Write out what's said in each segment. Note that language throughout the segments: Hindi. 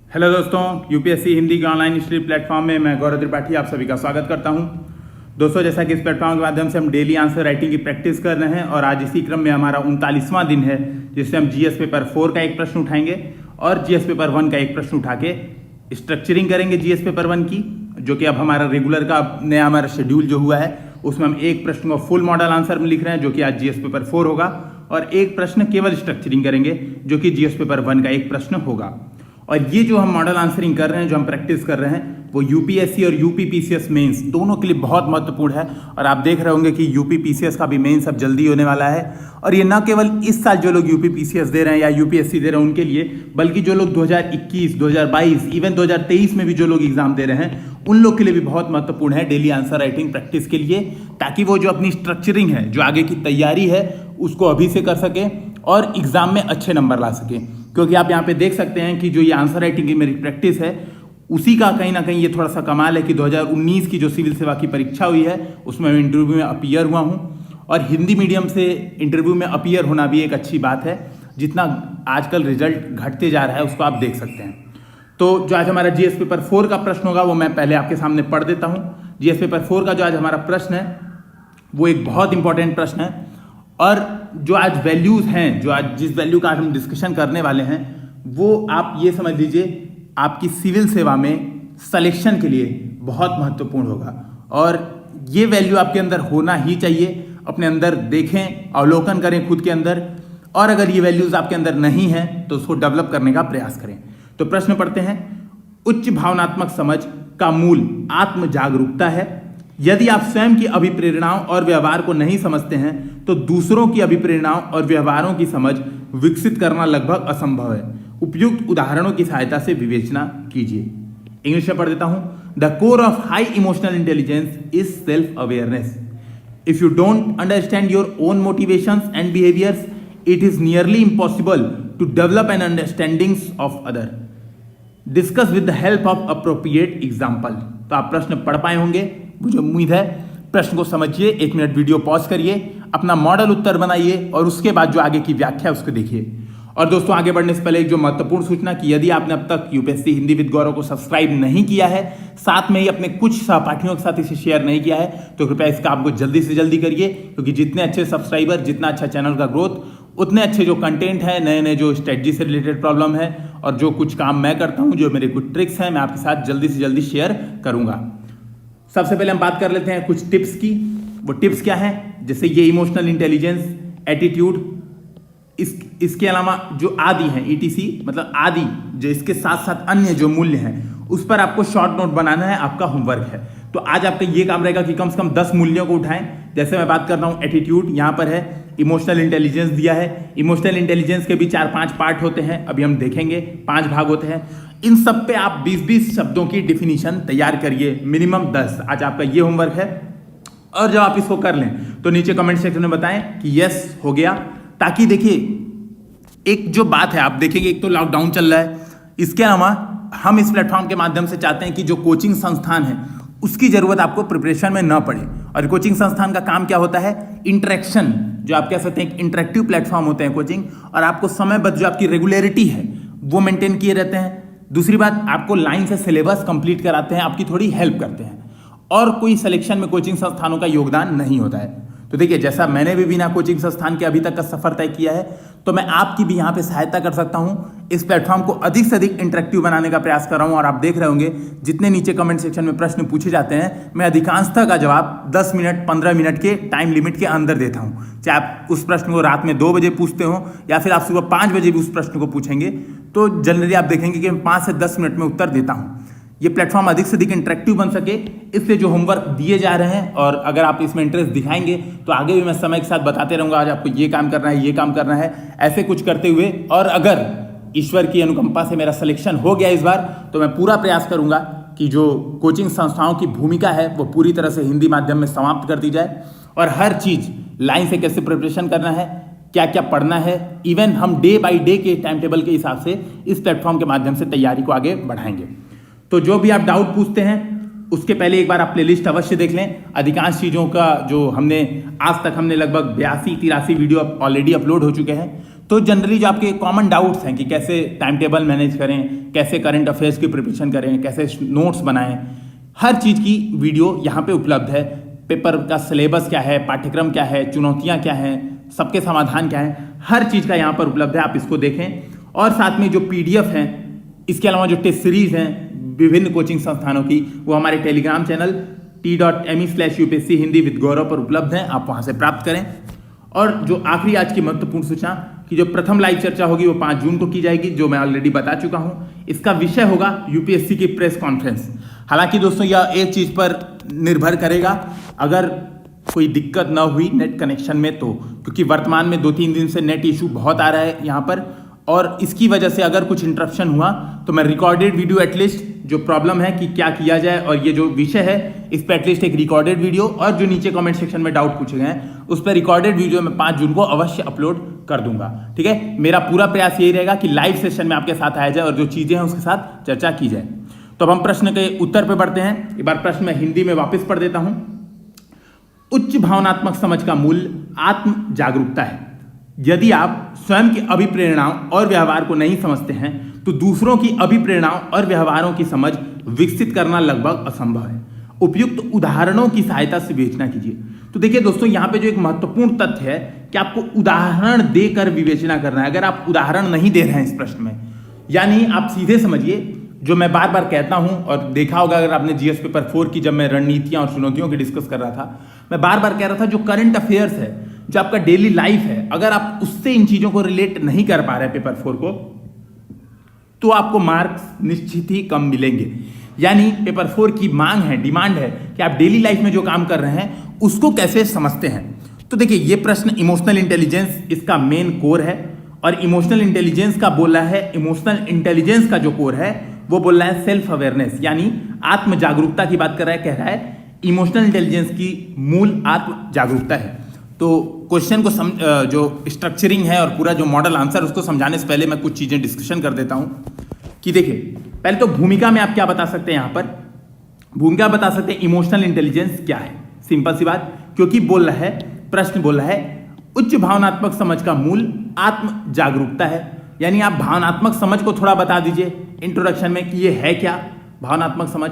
हेलो दोस्तों, यूपीएससी हिंदी के ऑनलाइन स्टडी प्लेटफॉर्म में मैं गौरव त्रिपाठी आप सभी का स्वागत करता हूं। दोस्तों, जैसा कि इस प्लेटफॉर्म के माध्यम से हम डेली आंसर राइटिंग की प्रैक्टिस कर रहे हैं और आज इसी क्रम में हमारा 39वां दिन है, जिससे हम जीएस पेपर 4 का एक प्रश्न उठाएंगे और जीएस पेपर 1 का एक प्रश्न उठा के स्ट्रक्चरिंग करेंगे जीएस पेपर 1 की, जो कि अब हमारा रेगुलर का नया हमारा शेड्यूल जो हुआ है उसमें हम एक प्रश्न को फुल मॉडल आंसर में लिख रहे हैं, जो कि आज जीएस पेपर 4 होगा, और एक प्रश्न केवल स्ट्रक्चरिंग करेंगे, जो कि जीएस पेपर 1 का एक प्रश्न होगा। और ये जो हम मॉडल आंसरिंग कर रहे हैं, जो हम प्रैक्टिस कर रहे हैं, वो यूपीएससी और यूपीपीसीएस मेंस दोनों के लिए बहुत महत्वपूर्ण है। और आप देख रहे होंगे कि यूपीपीसीएस का भी मेंस अब जल्दी होने वाला है। और ये ना केवल इस साल जो लोग यूपीपीसीएस दे रहे हैं या यूपीएससी दे रहे हैं उनके लिए, बल्कि जो लोग 2021, 2022, इवन 2023 में भी जो लोग एग्जाम दे रहे हैं उन लोग के लिए भी बहुत महत्वपूर्ण है डेली आंसर राइटिंग प्रैक्टिस के लिए, ताकि वो जो अपनी स्ट्रक्चरिंग है, जो आगे की तैयारी है, उसको अभी से कर सके और एग्जाम में अच्छे नंबर ला सके। क्योंकि आप यहाँ पे देख सकते हैं कि जो ये आंसर राइटिंग की मेरी प्रैक्टिस है, उसी का कहीं ना कहीं ये थोड़ा सा कमाल है कि 2019 की जो सिविल सेवा की परीक्षा हुई है उसमें मैं इंटरव्यू में अपीयर हुआ हूँ। और हिंदी मीडियम से इंटरव्यू में अपीयर होना भी एक अच्छी बात है। जितना आजकल रिजल्ट घटते जा रहा है उसको आप देख सकते हैं। तो जो आज हमारा जीएस पेपर 4 का प्रश्न होगा वो मैं पहले आपके सामने पढ़ देता हूँ। जीएस पेपर 4 का जो आज हमारा प्रश्न है वो एक बहुत इंपॉर्टेंट प्रश्न है। और जो आज वैल्यूज हैं, जो आज जिस वैल्यू का आज हम डिस्कशन करने वाले हैं, वो आप ये समझ लीजिए आपकी सिविल सेवा में सिलेक्शन के लिए बहुत महत्वपूर्ण होगा। और ये वैल्यू आपके अंदर होना ही चाहिए। अपने अंदर देखें, अवलोकन करें खुद के अंदर, और अगर ये वैल्यूज आपके अंदर नहीं है तो उसको डेवलप करने का प्रयास करें। तो प्रश्न पढ़ते हैं। उच्च भावनात्मक समझ का मूल आत्म जागरूकता है। यदि आप स्वयं की अभिप्रेरणाओं और व्यवहार को नहीं समझते हैं तो दूसरों की अभिप्रेरणाओं और व्यवहारों की समझ विकसित करना लगभग असंभव है। उपयुक्त उदाहरणों की सहायता से विवेचना कीजिए। इंग्लिश में पढ़ देता हूं। The core of high emotional intelligence is self awareness. If you don't understand your own motivations and behaviours, it is nearly impossible to develop an understandings of other. Discuss with the help of appropriate example. तो आप प्रश्न पढ़ पाए होंगे, मुझे उम्मीद है। प्रश्न को समझिए, 1 मिनट वीडियो पॉज करिए, अपना मॉडल उत्तर बनाइए और उसके बाद जो आगे की व्याख्या उसको देखिए। और दोस्तों, आगे बढ़ने से पहले एक जो महत्वपूर्ण सूचना कि यदि आपने अब तक यूपीएससी हिंदी विद गौरव को सब्सक्राइब नहीं किया है, साथ में ही अपने कुछ सहपाठियों के साथ इसे शेयर नहीं किया है, तो कृपया इसका आपको जल्दी से जल्दी करिए। क्योंकि जितने अच्छे सब्सक्राइबर, जितना अच्छा चैनल का ग्रोथ, उतने अच्छे जो कंटेंट है, नए नए जो स्ट्रेटजी से रिलेटेड प्रॉब्लम है और जो कुछ काम मैं करता हूँ, जो मेरे कुछ ट्रिक्स हैं, मैं आपके साथ जल्दी से जल्दी शेयर करूँगा। सबसे पहले हम बात कर लेते हैं कुछ टिप्स की। वो टिप्स क्या है? जैसे ये इमोशनल इंटेलिजेंस, एटीट्यूड, इसके अलावा जो आदि है, ईटीसी मतलब आदि, जो इसके साथ साथ अन्य जो मूल्य हैं उस पर आपको शॉर्ट नोट बनाना है, आपका होमवर्क है। तो आज आपका ये काम रहेगा कि कम से कम 10 मूल्यों को उठाएं। जैसे मैं बात कर रहा हूँ एटीट्यूड, यहाँ पर है इमोशनल इंटेलिजेंस दिया है। इमोशनल इंटेलिजेंस के भी 4-5 पार्ट होते हैं, अभी हम देखेंगे, 5 भाग होते हैं। इन सब पे आप 20-20 शब्दों की डिफिनीशन तैयार करिए, मिनिमम 10। आज आपका ये होमवर्क है। और जब आप इसको कर लें तो नीचे कमेंट सेक्शन में बताएं कि यस हो गया। ताकि देखिए, एक जो बात है, आप देखेंगे एक तो लॉकडाउन चल रहा है, इसके अलावा हम इस प्लेटफॉर्म के माध्यम से चाहते हैं कि जो कोचिंग संस्थान है उसकी जरूरत आपको प्रिपरेशन में ना पड़े। और कोचिंग संस्थान का काम क्या होता है? इंटरेक्शन, जो आप कह सकते हैं इंटरेक्टिव प्लेटफॉर्म होते हैं कोचिंग, और आपको समयबद्ध जो आपकी रेगुलरिटी है वो मेंटेन किए रहते हैं। दूसरी बात, आपको लाइन से सिलेबस कंप्लीट कराते हैं, आपकी थोड़ी हेल्प करते हैं, और कोई सिलेक्शन में कोचिंग संस्थानों का योगदान नहीं होता है। तो देखिए, जैसा मैंने भी बिना कोचिंग संस्थान के अभी तक का सफर तय किया है, तो मैं आपकी भी यहाँ पे सहायता कर सकता हूँ। इस प्लेटफॉर्म को अधिक से अधिक इंटरेक्टिव बनाने का प्रयास कर रहा हूँ। और आप देख रहे होंगे जितने नीचे कमेंट सेक्शन में प्रश्न पूछे जाते हैं, मैं अधिकांशतः का जवाब 10 मिनट 15 मिनट के टाइम लिमिट के अंदर देता हूँ। चाहे आप उस प्रश्न को रात में 2 बजे पूछते हो या फिर आप सुबह 5 बजे भी उस प्रश्न को पूछेंगे, तो जनरली आप देखेंगे कि मैं 5 से 10 मिनट में उत्तर देता हूँ। ये प्लेटफॉर्म अधिक से अधिक इंटरेक्टिव बन सके, इसलिए जो होमवर्क दिए जा रहे हैं, और अगर आप इसमें इंटरेस्ट दिखाएंगे तो आगे भी मैं समय के साथ बताते रहूँगा, आज आपको ये काम करना है, ये काम करना है, ऐसे कुछ करते हुए। और अगर ईश्वर की अनुकंपा से मेरा सिलेक्शन हो गया इस बार, तो मैं पूरा प्रयास करूँगा कि जो कोचिंग संस्थाओं की भूमिका है वो पूरी तरह से हिंदी माध्यम में समाप्त कर दी जाए। और हर चीज़ लाइन से कैसे प्रिपरेशन करना है, क्या क्या पढ़ना है, इवन हम डे बाई डे के टाइम टेबल के हिसाब से इस प्लेटफॉर्म के माध्यम से तैयारी को आगे बढ़ाएंगे। तो जो भी आप डाउट पूछते हैं उसके पहले एक बार आप प्लेलिस्ट अवश्य देख लें। अधिकांश चीज़ों का जो हमने आज तक हमने लगभग 82-83 वीडियो ऑलरेडी अपलोड हो चुके हैं। तो जनरली जो आपके कॉमन डाउट्स हैं कि कैसे टाइम टेबल मैनेज करें, कैसे करंट अफेयर्स की प्रिपरेशन करें, कैसे नोट्स बनाएं, हर चीज़ की वीडियो यहाँ पे उपलब्ध है। पेपर का सिलेबस क्या है, पाठ्यक्रम क्या है, चुनौतियाँ क्या हैं, सबके समाधान क्या है, हर चीज़ का यहाँ पर उपलब्ध है, आप इसको देखें। और साथ में जो PDF हैं, इसके अलावा जो टेस्ट सीरीज हैं विभिन्न कोचिंग संस्थानों की, वो हमारे Telegram channel t.me/UPSC Hindi with Gaurav पर उपलब्ध हैं, आप वहाँ से प्राप्त करें। और जो आखिरी आज की महत्वपूर्ण सूचना कि जो प्रथम लाइव चर्चा होगी वो 5 जून को की जाएगी, जो मैं ऑलरेडी बता चुका हूँ। इसका विषय होगा UPSC की प्रेस कॉन्फ्रेंस। हालांकि दोस्तों यह एक चीज़ पर निर्भर करेगा, अगर कोई दिक्कत ना हुई नेट कनेक्शन में तो, क्योंकि वर्तमान में 2-3 दिन से नेट इशू बहुत आ रहा है यहाँ पर, और इसकी वजह से अगर कुछ इंटरप्शन हुआ तो मैं रिकॉर्डेड वीडियो एटलीस्ट, जो प्रॉब्लम है कि क्या किया जाए और ये जो विषय है इस पर एटलीस्ट एक रिकॉर्डेड वीडियो, और जो नीचे कमेंट सेक्शन में डाउट पूछे गए हैं उस पर रिकॉर्डेड वीडियो मैं 5 जून को अवश्य अपलोड कर दूंगा। ठीक है, मेरा पूरा प्रयास यही रहेगा कि लाइव सेशन में आपके साथ आया जाए और जो चीज़ें हैं उसके साथ चर्चा की जाए। तो अब हम प्रश्न के उत्तर पे बढ़ते हैं। एक बार प्रश्न मैं हिंदी में वापस पढ़ देता हूं। उच्च भावनात्मक समझ का मूल आत्म जागरूकता है। यदि आप स्वयं की अभिप्रेरणाओं और व्यवहार को नहीं समझते हैं तो दूसरों की अभिप्रेरणाओं और व्यवहारों की समझ विकसित करना लगभग असंभव है। उपयुक्त उदाहरणों की सहायता से विवेचना कीजिए। तो देखिए दोस्तों, यहाँ पे जो एक महत्वपूर्ण तथ्य है कि आपको उदाहरण देकर विवेचना करना है। अगर आप उदाहरण नहीं दे रहे हैं इस प्रश्न में, यानी आप सीधे समझिए, जो मैं बार बार कहता हूं और देखा होगा अगर आपने GS पेपर 4 की, जब मैं रणनीतियां और चुनौतियों की डिस्कस कर रहा था, मैं बार बार कह रहा था जो करंट अफेयर्स है, जो आपका डेली लाइफ है, अगर आप उससे इन चीजों को रिलेट नहीं कर पा रहे पेपर 4 को, तो आपको मार्क्स निश्चित ही कम मिलेंगे। यानी पेपर 4 की मांग है, डिमांड है कि आप डेली लाइफ में जो काम कर रहे हैं उसको कैसे समझते हैं। तो देखिए, ये प्रश्न इमोशनल इंटेलिजेंस इसका मेन कोर है, और इमोशनल इंटेलिजेंस का बोला है, इमोशनल इंटेलिजेंस का जो कोर है वो बोल रहा है सेल्फ अवेयरनेस, यानी आत्म जागरूकता की बात कर रहा है, कह रहा है इमोशनल इंटेलिजेंस की मूल आत्म जागरूकता है। तो क्वेश्चन को जो स्ट्रक्चरिंग है और पूरा जो मॉडल आंसर, उसको समझाने से पहले मैं कुछ चीजें डिस्कशन कर देता हूं कि देखिए, पहले तो भूमिका में आप क्या बता सकते हैं। यहां पर भूमिका बता सकते हैं इमोशनल इंटेलिजेंस क्या है। सिंपल सी बात, क्योंकि बोल रहा है, प्रश्न बोल रहा है उच्च भावनात्मक समझ का मूल आत्म जागरूकता है, यानी आप भावनात्मक समझ को थोड़ा बता दीजिए इंट्रोडक्शन में कि ये है क्या भावनात्मक समझ।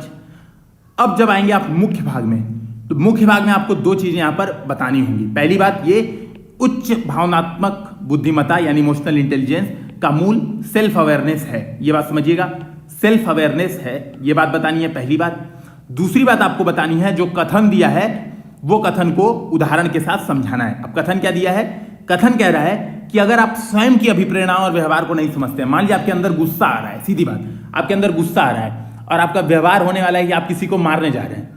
अब जब आएंगे आप मुख्य भाग में, तो मुख्य भाग में आपको 2 चीजें यहां पर बतानी होंगी। पहली बात, ये उच्च भावनात्मक बुद्धिमत्ता यानी इमोशनल इंटेलिजेंस का मूल सेल्फ अवेयरनेस है। ये बात समझिएगा, सेल्फ अवेयरनेस है, ये बात बतानी है पहली बात। दूसरी बात आपको बतानी है, जो कथन दिया है वो कथन को उदाहरण के साथ समझाना है। अब कथन क्या दिया है? कथन कह रहा है कि अगर आप स्वयं की अभिप्रेरणा और व्यवहार को नहीं समझते हैं, मान लीजिए आपके अंदर गुस्सा आ रहा है, सीधी बात, आपके अंदर गुस्सा आ रहा है और आपका व्यवहार होने वाला है कि आप किसी को मारने जा रहे हैं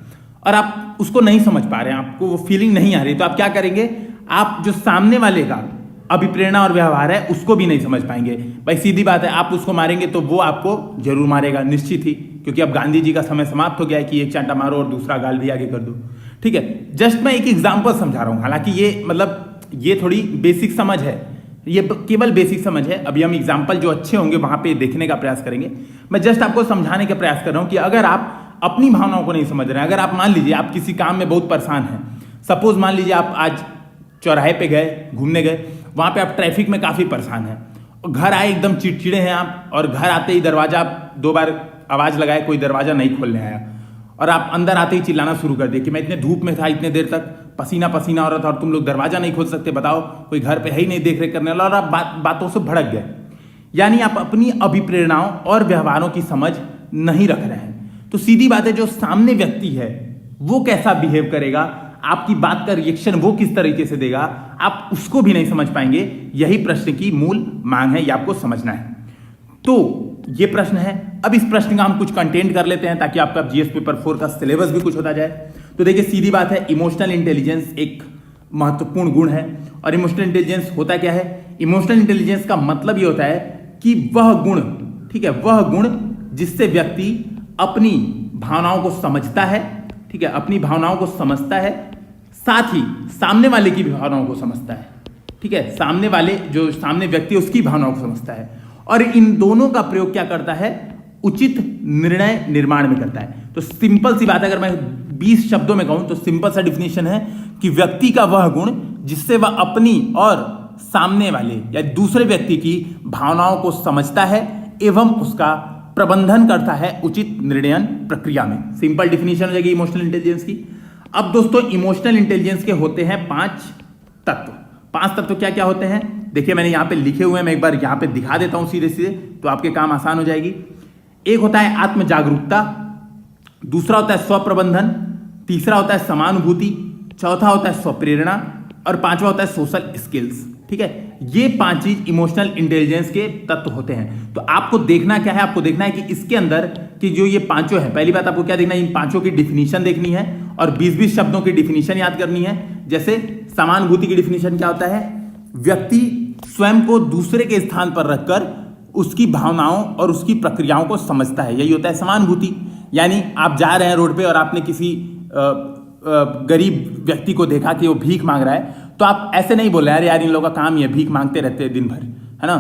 और आप उसको नहीं समझ पा रहे हैं, आपको वो फीलिंग नहीं आ रही, तो आप क्या करेंगे? आप जो सामने वाले का अभिप्रेरणा और व्यवहार है उसको भी नहीं समझ पाएंगे। भाई सीधी बात है, आप उसको मारेंगे तो वो आपको जरूर मारेगा, निश्चित ही, क्योंकि अब गांधी जी का समय समाप्त हो गया है कि एक चांटा मारो और दूसरा गाल भी आगे कर दो। ठीक है, जस्ट मैं एक एग्जाम्पल समझा रहा हूं, हालांकि ये मतलब ये थोड़ी बेसिक समझ है, ये केवल बेसिक समझ है। अभी हम एग्जाम्पल जो अच्छे होंगे वहां पे देखने का प्रयास करेंगे। मैं जस्ट आपको समझाने का प्रयास कर रहा हूं कि अगर आप अपनी भावनाओं को नहीं समझ रहे हैं, अगर आप मान लीजिए आप किसी काम में बहुत परेशान हैं, सपोज मान लीजिए आप आज चौराहे पे गए, घूमने गए, वहां पे आप ट्रैफिक में काफी परेशान हैं, और घर आए एकदम चिड़चिड़े हैं आप, और घर आते ही दरवाजा आप 2 बार आवाज लगाए, कोई दरवाजा नहीं खोलने आया, और आप अंदर आते ही चिल्लाना शुरू कर दिए कि मैं इतने धूप में था, इतने देर तक पसीना पसीना हो रहा था और तुम लोग दरवाजा नहीं खोल सकते, बताओ कोई घर पे है ही नहीं देख रेख करने वाला, और आप बातों से भड़क गए। यानी आप अपनी अभिप्रेरणाओं और व्यवहारों की समझ नहीं रख रहे हैं। तो सीधी बात है, जो सामने व्यक्ति है वो कैसा बिहेव करेगा, आपकी बात का रिएक्शन वो किस तरीके से देगा, आप उसको भी नहीं समझ पाएंगे। यही प्रश्न की मूल मांग है, ये आपको समझना है। तो ये प्रश्न है। अब इस प्रश्न का हम कुछ कंटेंट कर लेते हैं ताकि आपका जीएस पेपर 4 का सिलेबस भी कुछ होता जाए। तो देखिए सीधी बात है, इमोशनल इंटेलिजेंस एक महत्वपूर्ण गुण है। और इमोशनल इंटेलिजेंस होता क्या है? इमोशनल इंटेलिजेंस का मतलब ये होता है कि वह गुण, ठीक है, वह गुण जिससे व्यक्ति अपनी भावनाओं को समझता है, ठीक है, अपनी भावनाओं को समझता है, साथ ही सामने वाले की भी भावनाओं को समझता है, ठीक है, सामने वाले जो सामने व्यक्ति है उसकी भावनाओं को समझता है, और इन दोनों का प्रयोग क्या करता है? उचित निर्णय निर्माण में करता है। तो सिंपल सी बात है, अगर मैं 20 शब्दों में कहूं तो सिंपल सा डिफिनेशन है कि व्यक्ति का वह गुण जिससे वह अपनी और सामने वाले या दूसरे व्यक्ति की भावनाओं को समझता है एवं उसका प्रबंधन करता है उचित निर्णय प्रक्रिया में। सिंपल डिफिनीशन हो जाएगी इमोशनल इंटेलिजेंस की। अब दोस्तों इमोशनल इंटेलिजेंस के होते हैं 5 तत्व। 5 तत्व क्या क्या होते हैं देखिए, मैंने यहां पे लिखे हुए हैं, मैं एक बार यहां पे दिखा देता हूं सीधे सीधे, तो आपके काम आसान हो जाएगी। एक होता है आत्म जागरूकता, दूसरा होता है स्वप्रबंधन, तीसरा होता है समानुभूति, चौथा होता है स्वप्रेरणा और पांचवा होता है सोशल स्किल्स। ठीक है, ये 5 चीज इमोशनल इंटेलिजेंस के तत्व होते हैं। तो आपको देखना क्या है, आपको देखना है कि इसके अंदर कि जो ये पांचों है, पहली बात आपको क्या देखना है, इन पांचों की डिफिनीशन देखनी है और 20-20 शब्दों की डिफिनीशन याद करनी है। जैसे समानुभूति की डिफिनीशन क्या होता है, व्यक्ति स्वयं को दूसरे के स्थान पर रखकर उसकी भावनाओं और उसकी प्रक्रियाओं को समझता है, यही होता है समानुभूति। यानी आप जा रहे हैं रोड पे और आपने किसी गरीब व्यक्ति को देखा कि वो भीख मांग रहा है, तो आप ऐसे नहीं बोल रहे हैं यार इन लोगों का काम ही है भीख मांगते रहते हैं दिन भर, है ना,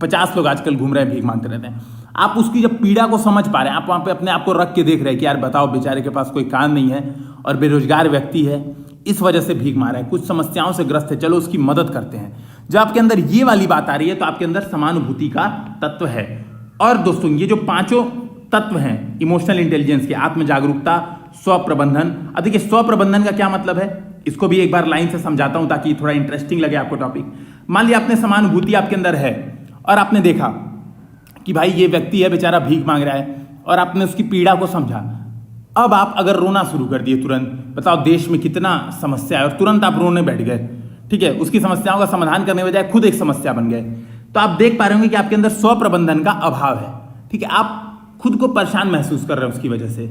50 लोग आजकल घूम रहे हैं भीख मांगते रहते हैं। आप उसकी जब पीड़ा को समझ पा रहे हैं, आप वहां पे अपने आप को रख के देख रहे हैं कि यार बताओ बेचारे के पास कोई काम नहीं है और बेरोजगार व्यक्ति है, इस वजह से भीख मांग रहा है, कुछ समस्याओं से ग्रस्त है, चलो उसकी मदद करते हैं। जब आपके अंदर ये वाली बात आ रही है तो आपके अंदर समानुभूति का तत्व है। और दोस्तों ये जो पांचों तत्व हैं इमोशनल इंटेलिजेंस के, आत्म जागरूकता, स्वप्रबंधन। अब देखिए स्वप्रबंधन का क्या मतलब है, इसको भी एक बार लाइन से समझाता हूं ताकि थोड़ा इंटरेस्टिंग लगे आपको टॉपिक। मान लिया आपने समानुभूति आपके अंदर है और आपने देखा कि भाई ये व्यक्ति है बेचारा भीख मांग रहा है और आपने उसकी पीड़ा को समझा। अब आप अगर रोना शुरू कर दिए तुरंत, बताओ देश में कितना समस्या है और तुरंत आप रोने बैठ गए, ठीक है, उसकी समस्याओं का समाधान करने बजाय खुद एक समस्या बन गए, तो आप देख पा रहे होंगे कि आपके अंदर स्वप्रबंधन का अभाव है। ठीक है, आप खुद को परेशान महसूस कर रहे हैं उसकी वजह से,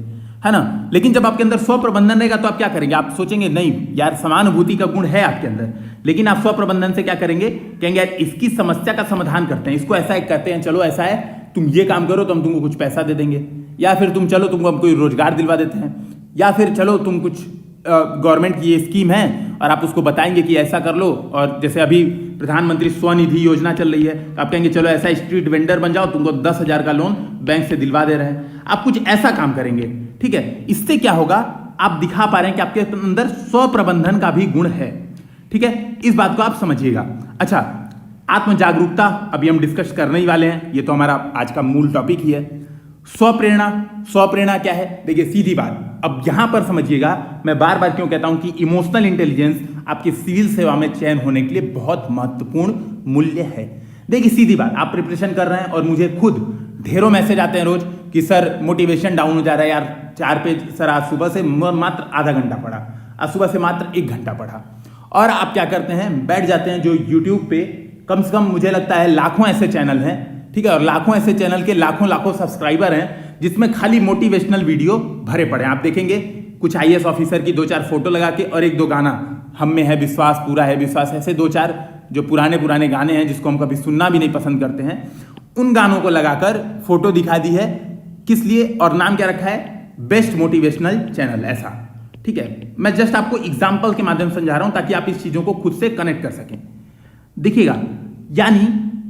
है ना। लेकिन जब आपके अंदर स्वप्रबंधन रहेगा तो आप क्या करेंगे, आप सोचेंगे नहीं यार समानुभूति का गुण है आपके अंदर, लेकिन आप स्वप्रबंधन से क्या करेंगे, कहेंगे यार इसकी समस्या का समाधान करते हैं, इसको ऐसा कहते हैं, चलो ऐसा है तुम ये काम करो तो हम तुमको कुछ पैसा दे देंगे, या फिर तुम चलो तुमको हम कोई रोजगार दिलवा देते हैं, या फिर चलो तुम कुछ गवर्नमेंट की ये स्कीम है और आप उसको बताएंगे कि ऐसा कर लो। और जैसे अभी प्रधानमंत्री स्वनिधि योजना चल रही है, तो आप कहेंगे चलो ऐसा स्ट्रीट वेंडर बन जाओ, तुमको 10,000 का लोन बैंक से दिलवा दे रहे हैं। आप कुछ ऐसा काम करेंगे, ठीक है। इससे क्या होगा, आप दिखा पा रहे हैं कि आपके अंदर स्वप्रबंधन का भी गुण है, ठीक है। इस बात को आप समझिएगा। अच्छा, आत्म जागरूकता अभी हम डिस्कस करने ही वाले हैं, ये तो हमारा आज का मूल टॉपिक ही है। स्वप्रेरणा, स्वप्रेरणा क्या है, देखिए सीधी बात, अब यहां पर समझिएगा, मैं बार बार क्यों कहता हूं कि इमोशनल इंटेलिजेंस आपकी सिविल सेवा में चयन होने के लिए बहुत महत्वपूर्ण मूल्य है। देखिए सीधी बात, आप प्रिपरेशन कर रहे हैं और मुझे खुद ढेरों मैसेज आते हैं रोज कि सर मोटिवेशन डाउन हो जा रहा है यार, 4 पेज सर आज सुबह से मात्र आधा घंटा पढ़ा, आज सुबह से मात्र 1 घंटा पढ़ा। और आप क्या करते हैं, बैठ जाते हैं जो यूट्यूब पे कम से कम मुझे लगता है लाखों ऐसे चैनल हैं, ठीक है, और लाखों ऐसे चैनल के लाखों सब्सक्राइबर हैं जिसमें खाली मोटिवेशनल वीडियो भरे पड़े हैं। आप देखेंगे कुछ IAS ऑफिसर की 2-4 फोटो लगा के और 1-2 गाना, हम में है विश्वास, पूरा है विश्वास, ऐसे 2-4 जो पुराने गाने हैं जिसको हम कभी सुनना भी नहीं पसंद करते हैं, उन गानों को लगाकर फोटो दिखा दी है। किस लिए, और नाम क्या रखा है, बेस्ट मोटिवेशनल चैनल, ऐसा, ठीक है। मैं जस्ट आपको एग्जाम्पल के माध्यम से समझा रहा हूं ताकि आप इस चीजों को खुद से कनेक्ट कर सकें। देखिएगा, यानी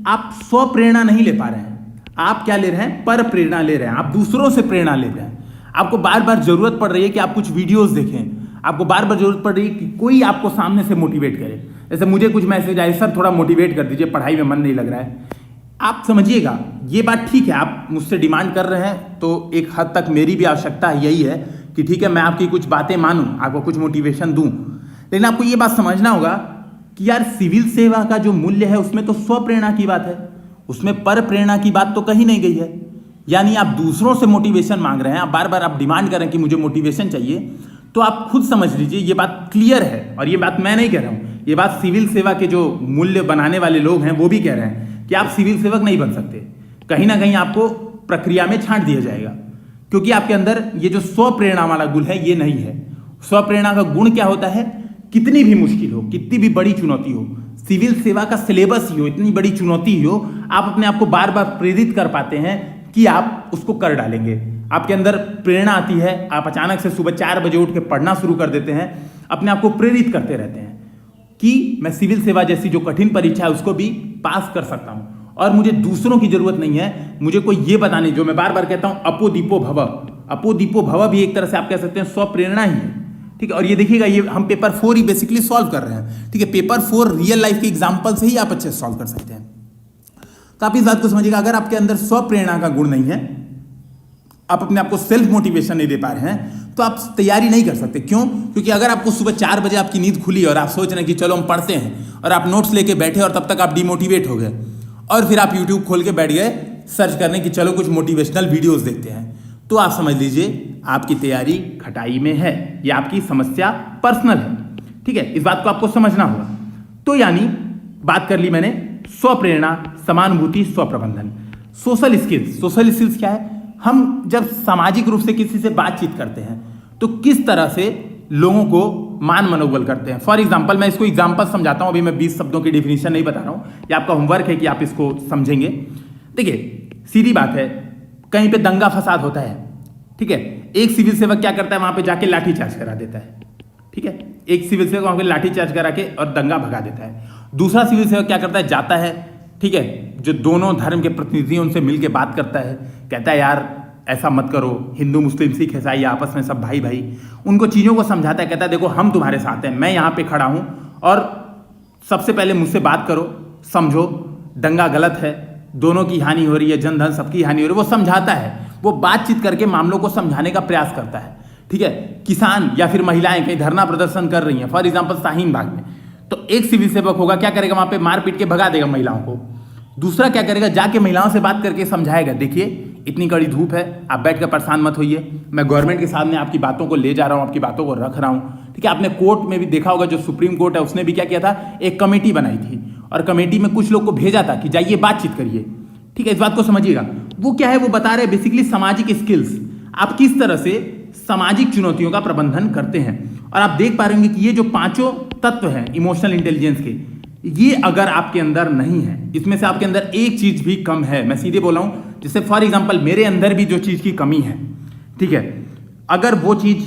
आप स्वप्रेरणा नहीं ले पा रहे हैं, आप क्या ले रहे हैं, पर प्रेरणा ले रहे हैं, आप दूसरों से प्रेरणा ले रहे हैं। आपको बार बार जरूरत पड़ रही है कि आप कुछ वीडियोस देखें, आपको बार बार जरूरत पड़ रही है कि कोई आपको सामने से मोटिवेट करे। जैसे मुझे कुछ मैसेज आए, सर थोड़ा मोटिवेट कर दीजिए, पढ़ाई में मन नहीं लग रहा है। आप समझिएगा, ये बात ठीक है, आप मुझसे डिमांड कर रहे हैं, तो एक हद तक मेरी भी आवश्यकता यही है कि ठीक है मैं आपकी कुछ बातें मानूं, आपको कुछ मोटिवेशन दूं, लेकिन आपको ये बात समझना होगा कि यार सिविल सेवा का जो मूल्य है उसमें तो स्वप्रेरणा की बात है, उसमें पर प्रेरणा की बात तो कहीं नहीं गई है। यानी आप दूसरों से मोटिवेशन मांग रहे हैं, आप बार बार आप डिमांड कर रहे हैं कि मुझे मोटिवेशन चाहिए, तो आप खुद समझ लीजिए ये बात क्लियर है। और ये बात मैं नहीं कह रहा हूं, ये बात सिविल सेवा के जो मूल्य बनाने वाले लोग हैं वो भी कह रहे हैं कि आप सिविल सेवक नहीं बन सकते, कहीं ना कहीं आपको प्रक्रिया में छांट दिया जाएगा, क्योंकि आपके अंदर ये जो स्वप्रेरणा वाला गुण है ये नहीं है। स्वप्रेरणा का गुण क्या होता है, कितनी भी मुश्किल हो, कितनी भी बड़ी चुनौती हो, सिविल सेवा का सिलेबस ही हो, इतनी बड़ी चुनौती ही हो, आप अपने आप को बार बार प्रेरित कर पाते हैं कि आप उसको कर डालेंगे। आपके अंदर प्रेरणा आती है, आप अचानक से सुबह 4 बजे उठ के पढ़ना शुरू कर देते हैं, अपने आप को प्रेरित करते रहते हैं कि मैं सिविल सेवा जैसी जो कठिन परीक्षा है उसको भी पास कर सकता हूं, और मुझे दूसरों की जरूरत नहीं है, मुझे कोई ये बताने, जो मैं बार बार कहता हूं अपो दीपो भव, अपो दीपो भव भी एक तरह से आप कह सकते हैं स्वप्रेरणा ही है, ठीक है। और ये देखिएगा, ये हम पेपर 4 ही बेसिकली सॉल्व कर रहे हैं, ठीक है। पेपर 4 रियल लाइफ के एग्जाम्पल से ही आप अच्छे से सॉल्व कर सकते हैं। तो आप इस बात को समझिएगा, अगर आपके अंदर स्वप्रेरणा का गुण नहीं है, आप अपने आप को सेल्फ मोटिवेशन नहीं दे पा रहे हैं, तो आप तैयारी नहीं कर सकते। क्यों? क्योंकि अगर आपको सुबह 4 बजे आपकी नींद खुली और आप सोच रहे हैं कि चलो हम पढ़ते हैं, और आप नोट्स लेके बैठे और तब तक आप डिमोटिवेट हो गए, और फिर आप यूट्यूब खोल के बैठ गए सर्च करने कि चलो कुछ मोटिवेशनल वीडियोस देखते हैं, तो आप समझ लीजिए आपकी तैयारी खटाई में है, या आपकी समस्या पर्सनल है, ठीक है। इस बात को आपको समझना होगा। तो यानी बात कर ली मैंने स्वप्रेरणा, समानुभूति, स्वप्रबंधन। सोशल स्किल्स, सोशल स्किल्स क्या है? हम जब सामाजिक रूप से किसी से बातचीत करते हैं तो किस तरह से लोगों को मान मनोबल करते हैं। फॉर एग्जाम्पल, मैं इसको एग्जाम्पल समझाता हूं, अभी मैं 20 शब्दों की डेफिनेशन नहीं बता रहा हूं, ये आपका होमवर्क है कि आप इसको समझेंगे। देखिए, सीधी बात है, कहीं पे दंगा फसाद होता है, ठीक है। एक सिविल सेवक क्या करता है, वहां पे जाके लाठी चार्ज करा देता है, ठीक है। एक सिविल सेवक वहां पे लाठी चार्ज करा के और दंगा भगा देता है। दूसरा सिविल सेवक क्या करता है, जाता है, ठीक है, जो दोनों धर्म के प्रतिनिधि हैं उनसे मिलकर बात करता है, कहता है यार ऐसा मत करो, हिंदू मुस्लिम सिख ईसाई आपस में सब भाई भाई, उनको चीज़ों को समझाता है, कहता है देखो हम तुम्हारे साथ हैं, मैं यहाँ पे खड़ा हूँ और सबसे पहले मुझसे बात करो, समझो, दंगा गलत है, दोनों की हानि हो रही है, जन धन सबकी हानि हो रही है। वो समझाता है, वो बातचीत करके मामलों को समझाने का प्रयास करता है, ठीक है। किसान या फिर महिलाएं कहीं धरना प्रदर्शन कर रही हैं, फॉर एग्जाम्पल शाहीन बाग में, तो एक सिविल सेवक होगा, क्या करेगा, वहां पे मार पीट के भगा देगा महिलाओं को। दूसरा क्या करेगा, जाके महिलाओं से बात करके समझाएगा, देखिए इतनी कड़ी धूप है, आप बैठकर परेशान मत होइए, मैं गवर्नमेंट के सामने आपकी बातों को ले जा रहा हूं, आपकी बातों को रख रहा हूं, ठीक है। आपने कोर्ट में भी देखा होगा, जो सुप्रीम कोर्ट है उसने भी क्या किया था, एक कमेटी बनाई थी और कमेटी में कुछ लोग को भेजा था कि जाइए बातचीत करिए, ठीक है। इस बात को समझिएगा। वो क्या है, वो बता रहे बेसिकली सामाजिक स्किल्स, आप किस तरह से सामाजिक चुनौतियों का प्रबंधन करते हैं। और आप देख पा रहे होंगे कि ये जो 5 तत्व हैं इमोशनल इंटेलिजेंस के, ये अगर आपके अंदर नहीं है, इसमें से आपके अंदर एक चीज भी कम है, मैं सीधे बोला हूं, जैसे फॉर एग्जांपल मेरे अंदर भी जो चीज की कमी है, ठीक है, अगर वो चीज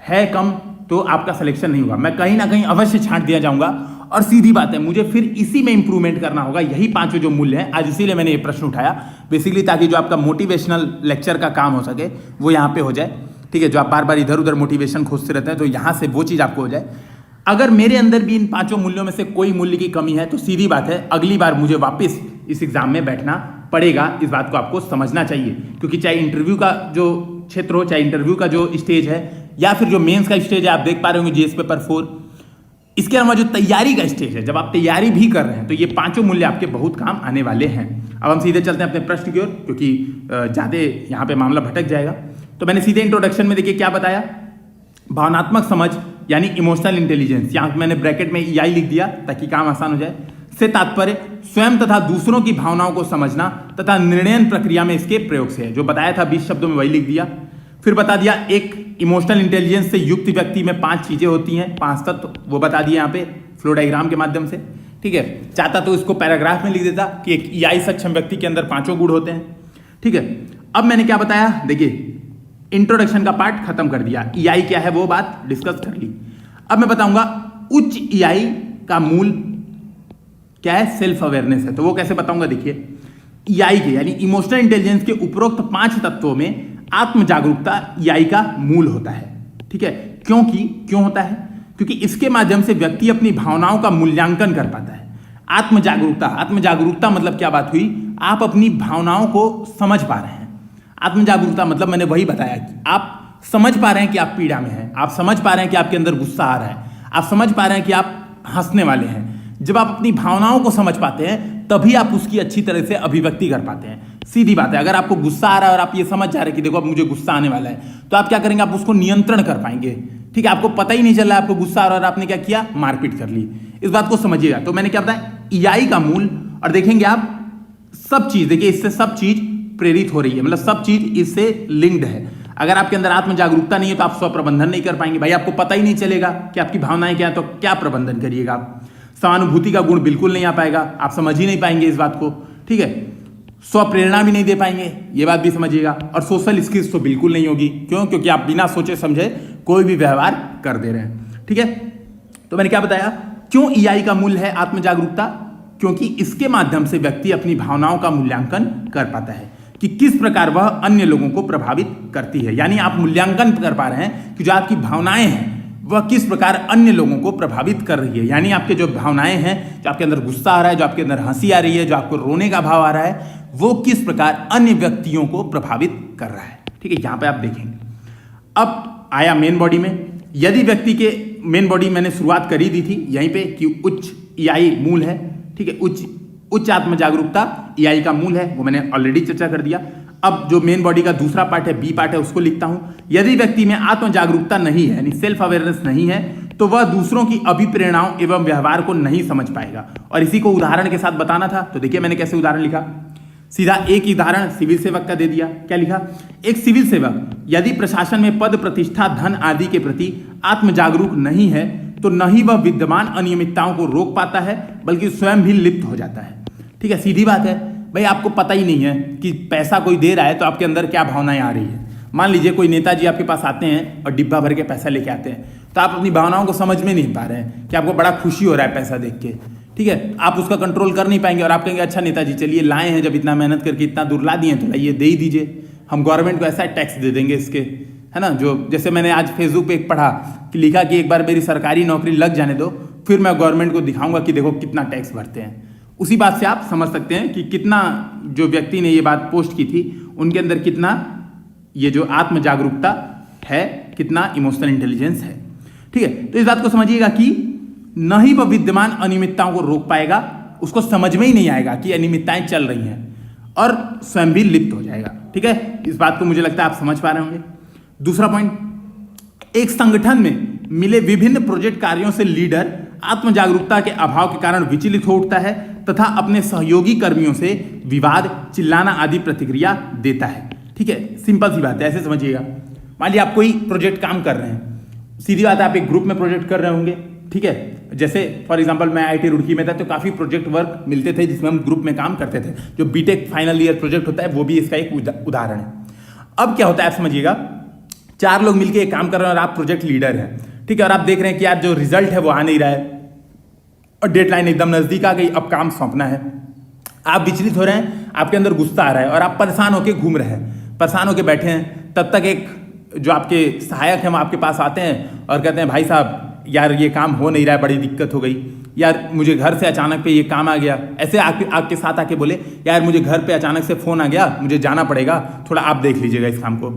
है कम तो आपका सिलेक्शन नहीं होगा, मैं कहीं ना कहीं अवश्य छांट दिया जाऊंगा। और सीधी बात है, मुझे फिर इसी में इंप्रूवमेंट करना होगा, यही 5 जो मूल्य हैं। आज इसीलिए मैंने ये प्रश्न उठाया बेसिकली, ताकि जो आपका मोटिवेशनल लेक्चर का काम हो सके वो यहाँ पे हो जाए, ठीक है। जो आप बार बार इधर उधर मोटिवेशन खोजते रहते हैं, तो यहाँ से वो चीज आपको हो जाए। अगर मेरे अंदर भी इन 5 मूल्यों में से कोई मूल्य की कमी है, तो सीधी बात है, अगली बार मुझे वापस इस एग्जाम में बैठना पड़ेगा। इस बात को आपको समझना चाहिए, क्योंकि चाहे इंटरव्यू का जो क्षेत्र हो, चाहे इंटरव्यू का जो स्टेज है, या फिर जो मेंस का स्टेज है, आप देख पा रहे होंगे जीएस पेपर 4, इसके अलावा जो तैयारी का स्टेज है, जब आप तैयारी भी कर रहे हैं, तो ये 5 मूल्य आपके बहुत काम आने वाले हैं। अब हम सीधे चलते हैं अपने प्रश्न की ओर, क्योंकि ज़्यादा यहाँ पे मामला भटक जाएगा। तो मैंने सीधे इंट्रोडक्शन में देखिए क्या बताया, भावनात्मक समझ यानी इमोशनल इंटेलिजेंस, यहाँ मैंने ब्रैकेट में EI लिख दिया ताकि काम आसान हो जाए, से तात्पर्य स्वयं तथा दूसरों की भावनाओं को समझना तथा निर्णयन प्रक्रिया में इसके प्रयोग से है। जो बताया था 20 शब्दों में वही लिख दिया। फिर बता दिया एक इमोशनल इंटेलिजेंस से युक्त व्यक्ति में 5 चीजें होती हैं, 5 तत्व, वो बता दिए यहाँ पे फ्लो डायग्राम के माध्यम से, ठीक है। चाहता तो इसको पैराग्राफ में लिख देता कि एक EI सक्षम व्यक्ति के अंदर 5 गुण होते हैं, ठीक है। अब मैंने क्या बताया, देखिए इंट्रोडक्शन का पार्ट खत्म कर दिया, EI क्या है वो बात डिस्कस कर ली। अब मैं बताऊंगा उच्च EI का मूल क्या है, सेल्फ अवेयरनेस है। तो वो कैसे बताऊंगा, देखिए EI के यानी इमोशनल इंटेलिजेंस के उपरोक्त 5 तत्वों में आत्म जागरूकता EI का मूल होता है, ठीक है। क्यों होता है, क्योंकि इसके माध्यम से व्यक्ति अपनी भावनाओं का मूल्यांकन कर पाता है। आत्म जागरूकता मतलब क्या बात हुई, आप अपनी भावनाओं को समझ पा रहे हैं। आत्म जागरूकता मतलब मैंने वही बताया कि आप समझ पा रहे हैं कि आप पीड़ा में हैं, आप समझ पा रहे हैं कि आपके अंदर गुस्सा आ रहा है, आप समझ पा रहे हैं कि आप हंसने वाले हैं। जब आप अपनी भावनाओं को समझ पाते हैं, तभी आप उसकी अच्छी तरह से अभिव्यक्ति कर पाते हैं। सीधी बात है, अगर आपको गुस्सा आ रहा है और आप ये समझ जा रहे हैं कि देखो अब मुझे गुस्सा आने वाला है, तो आप क्या करेंगे, आप उसको नियंत्रण कर पाएंगे, ठीक है। आपको पता ही नहीं चल रहा है आपको गुस्सा आ रहा है और आपने क्या किया, मारपीट कर ली। इस बात को समझिएगा। तो मैंने क्या बताया, EI का मूल, और देखेंगे आप सब चीज, देखिए इससे सब चीज प्रेरित हो रही है, मतलब सब चीज इससे लिंक्ड है। अगर आपके अंदर आत्म जागरूकता नहीं है तो आप स्व प्रबंधन नहीं कर पाएंगे, भाई आपको पता ही नहीं चलेगा कि आपकी भावनाएं क्या है, तो क्या प्रबंधन करिएगा आप। सहानुभूति का गुण बिल्कुल नहीं आ पाएगा, आप समझ ही नहीं पाएंगे इस बात को, ठीक है। स्व प्रेरणा भी नहीं दे पाएंगे, ये बात भी समझिएगा। और सोशल स्किल्स तो बिल्कुल नहीं होगी, क्यों, क्योंकि आप बिना सोचे समझे कोई भी व्यवहार कर दे रहे हैं, ठीक है। तो मैंने क्या बताया, क्यों EI का मूल है आत्म जागरूकता, क्योंकि इसके माध्यम से व्यक्ति अपनी भावनाओं का मूल्यांकन कर पाता है कि किस प्रकार वह अन्य लोगों को प्रभावित करती है। यानी आप मूल्यांकन कर पा रहे हैं कि जो आपकी भावनाएं हैं, वह किस प्रकार अन्य लोगों को प्रभावित कर रही है। यानी आपके जो भावनाएं हैं, जो आपके अंदर गुस्सा आ रहा है, जो आपके अंदर हंसी आ रही है, जो आपको रोने का भाव आ रहा है, वो किस प्रकार अन्य व्यक्तियों को प्रभावित कर रहा है। ठीक है, यहां पे आप देखेंगे। अब आया मेन बॉडी में। यदि व्यक्ति के मेन बॉडी मैंने शुरुआत करी दी थी यहीं पे कि उच्च ईआई मूल है। ठीक है, उच्च आत्म जागरूकता ईआई का मूल है, वो मैंने ऑलरेडी चर्चा कर दिया। अब जो मेन बॉडी का दूसरा पार्ट है, बी पार्ट है, उसको लिखता हूं। यदि व्यक्ति में आत्म जागरूकता नहीं है, यानी सेल्फ अवेयरनेस नहीं है, तो वह दूसरों की अभिप्रेरणाओं एवं व्यवहार को नहीं समझ पाएगा। और इसी को उदाहरण के साथ बताना था, तो देखिए मैंने कैसे उदाहरण लिखा। सीधा एक उदाहरण सिविल सेवक का दे दिया। क्या लिखा? एक सिविल सेवक यदि प्रशासन में पद प्रतिष्ठा धन आदि के प्रति आत्म जागरूक नहीं है तो न ही वह विद्यमान अनियमितताओं को रोक पाता है बल्कि स्वयं भी लिप्त हो जाता है। ठीक है, सीधी बात है भाई, आपको पता ही नहीं है कि पैसा कोई दे रहा है तो आपके अंदर क्या भावनाएं आ रही है। मान लीजिए कोई नेताजी आपके पास आते हैं और डिब्बा भर के पैसा लेके आते हैं, तो आप अपनी भावनाओं को समझ में नहीं पा रहे हैं कि आपको बड़ा खुशी हो रहा है पैसा देख के। ठीक है, आप उसका कंट्रोल कर नहीं पाएंगे और आप कहेंगे अच्छा नेताजी चलिए लाए हैं, जब इतना मेहनत करके इतना दूर ला दिए तो लाइए दे ही दीजिए, हम गवर्नमेंट को ऐसा टैक्स दे देंगे इसके, है ना। जो जैसे मैंने आज फेसबुक पे एक पढ़ा कि लिखा कि एक बार मेरी सरकारी नौकरी लग जाने दो, फिर मैं गवर्नमेंट को दिखाऊंगा कि देखो कितना टैक्स भरते हैं। उसी बात से आप समझ सकते हैं कि कितना जो व्यक्ति ने ये बात पोस्ट की थी उनके अंदर कितना ये जो आत्म जागरूकता है, कितना इमोशनल इंटेलिजेंस है। ठीक है, तो इस बात को समझिएगा कि न ही वह विद्यमान अनियमितताओं को रोक पाएगा, उसको समझ में ही नहीं आएगा कि अनियमितताएं चल रही हैं, और स्वयं भी लिप्त हो जाएगा। ठीक है, इस बात को मुझे लगता है आप समझ पा रहे होंगे। दूसरा पॉइंट, एक संगठन में मिले विभिन्न प्रोजेक्ट कार्यों से लीडर आत्म जागरूकता के अभाव के कारण विचलित हो उठता है तथा अपने सहयोगी कर्मियों से विवाद, चिल्लाना आदि प्रतिक्रिया देता है। ठीक है, सिंपल सी बात है, ऐसे समझिएगा। मान लीजिए आप कोई प्रोजेक्ट काम कर रहे हैं, सीधी बात है आप एक ग्रुप में प्रोजेक्ट कर रहे होंगे। ठीक है, जैसे फॉर एग्जांपल मैं आईटी रुड़की में था तो काफ़ी प्रोजेक्ट वर्क मिलते थे जिसमें हम ग्रुप में काम करते थे। जो बीटेक फाइनल ईयर प्रोजेक्ट होता है वो भी इसका एक उदाहरण है। अब क्या होता है आप समझिएगा, 4 लोग मिलकर एक काम कर रहे हैं और आप प्रोजेक्ट लीडर हैं। ठीक है, और आप देख रहे हैं कि यार जो रिजल्ट है वो आ नहीं रहा है और डेडलाइन एकदम नज़दीक आ गई, अब काम सौंपना है। आप विचलित हो रहे हैं, आपके अंदर गुस्सा आ रहा है और आप परेशान होकर घूम रहे हैं, परेशान होकर बैठे हैं। तब तक एक जो आपके सहायक हैं वो आपके पास आते हैं और कहते हैं भाई साहब यार ये काम हो नहीं रहा है, बड़ी दिक्कत हो गई यार, मुझे घर से अचानक पे ये काम आ गया। ऐसे आपके साथ आके बोले यार मुझे घर पे अचानक से फ़ोन आ गया, मुझे जाना पड़ेगा, थोड़ा आप देख लीजिएगा इस काम को।